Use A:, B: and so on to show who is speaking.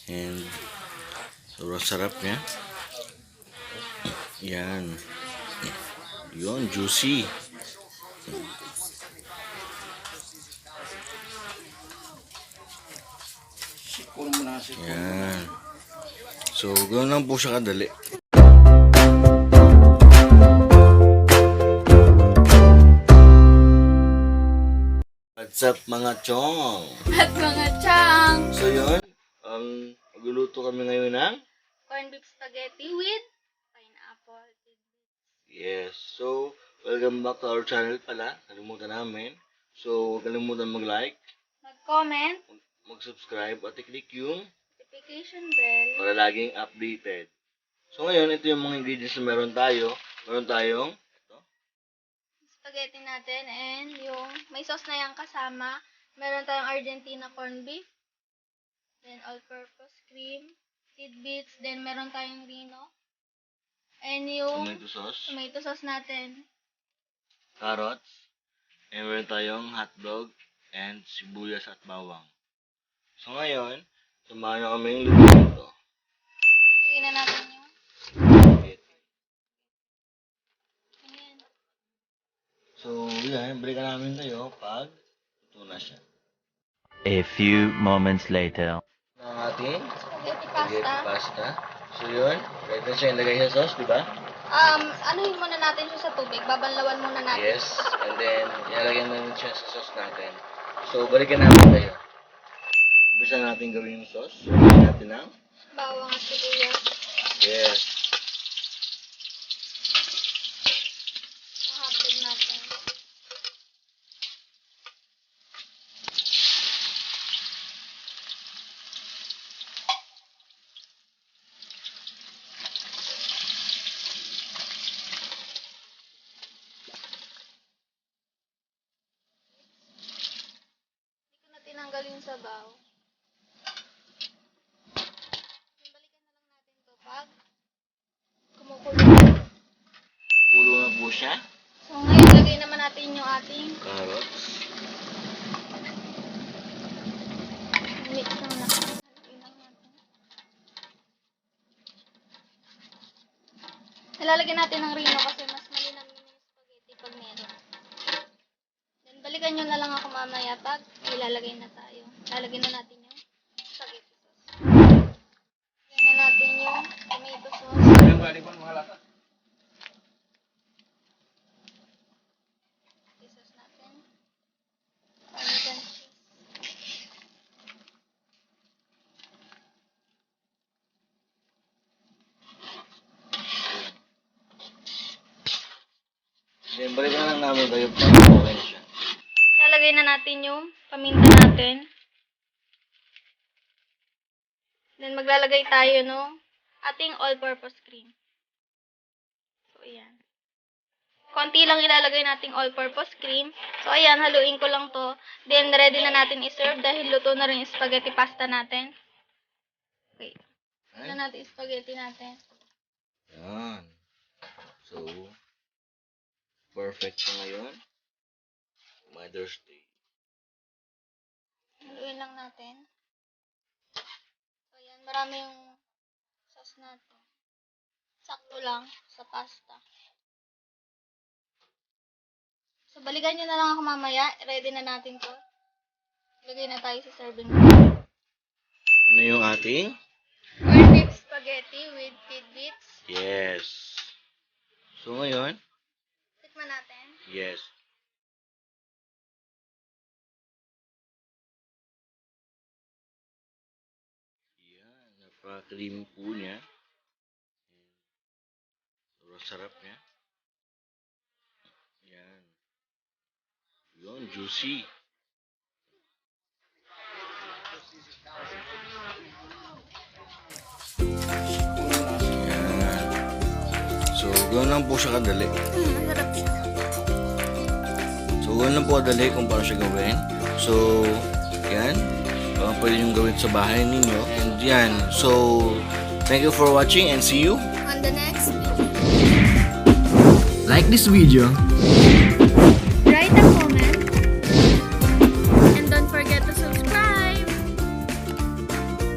A: And sobrang sarap niya. Yan. Yun, juicy. Yan. So, ganoon lang po siya kadali. What's up mga chong?
B: At mga chang!
A: So yun, magluluto kami ngayon ng
B: Corned beef spaghetti with pineapple.
A: yes. So, welcome back to our channel pala. Kalimutan namin. So, huwag kalimutan mag-like,
B: Mag-comment,
A: mag-subscribe, at i-click yung
B: notification bell.
A: para laging updated. So ngayon, ito yung mga ingredients na meron tayo. Meron tayong
B: Spaghetti natin and yung may sauce na yung kasama. Meron tayong Argentina corned beef. Then all-purpose cream, tidbits. Then meron tayong rino. And yung tomato sauce natin.
A: carrots. And meron tayong hotdog and sibuyas at bawang. So ngayon, samahan nyo kami yung lutuin ito.
B: Lagyan na natin yung ayan.
A: So, yan. Balikan namin kayo pag luto na siya.
C: A few moments later.
A: Ang ating
B: Spaghetti
A: spaghetti
B: pasta.
A: pasta. So yun, ready na siya ilagay sa sauce, di ba?
B: Anuhin muna natin siya sa tubig. Babanlawan muna natin.
A: Yes. And then, ilalagyan namin siya sa sauce natin. So, balikan namin kayo. Umpisa natin gawin yung sauce. Lagyan natin ng
B: Bawang at sibuyas.
A: yes.
B: Mahapin natin. Hindi ko na tinanggal yung sabaw. Balikan na lang natin to pag kumukulo.
A: Pulo na po siya.
B: So ngayon, lagay naman natin yung ating
A: Carrots.
B: mix na. Lagay lang natin. Nilalagyan natin ng rino kasi mas malinamin yung spaghetti pag meron. Then balikan nyo na lang ako mamaya pag ilalagay na tayo. Lalagyan na natin yung spaghetti sauce. Lagyan na natin yung tomato sauce. Spaghetti sauce natin. Parmesan cheese.
A: Then, balikan lang namin kayo pag okay na siya.
B: Lalagay na natin yung paminta natin. Then maglalagay tayo no ating all-purpose cream. So ayan. Konti lang ilalagay nating all-purpose cream. So ayan, haluin ko lang to. Then ready na natin i-serve dahil luto na rin yung spaghetti pasta natin. Okay. Ito na natin yung spaghetti natin.
A: Yan. So, perfect na ngayon. Mother's Day.
B: Haluin lang natin. So ayan, marami yung sauce natin. Sakto lang sa pasta. So, balikan nyo na lang ako mamaya. Ready na natin to. Lagay na tayo sa serving bowl.
A: Ano yung ating?
B: Corned beef spaghetti with tidbits.
A: Yes. So ngayon,
B: Tikman natin.
A: yes. Yan, napaka-creamy po niya. Sobrang sarap niya. Yan. Yun, juicy. Yan. So, ganoon lang po siya kadali.
B: Masarap siya.
A: So, ganoon lang po kadali kung paano siya gawin. So, yan. Pwede nyo gawin sa bahay ninyo. And yan. So, thank you for watching and see you
B: On the next video.
D: Like this video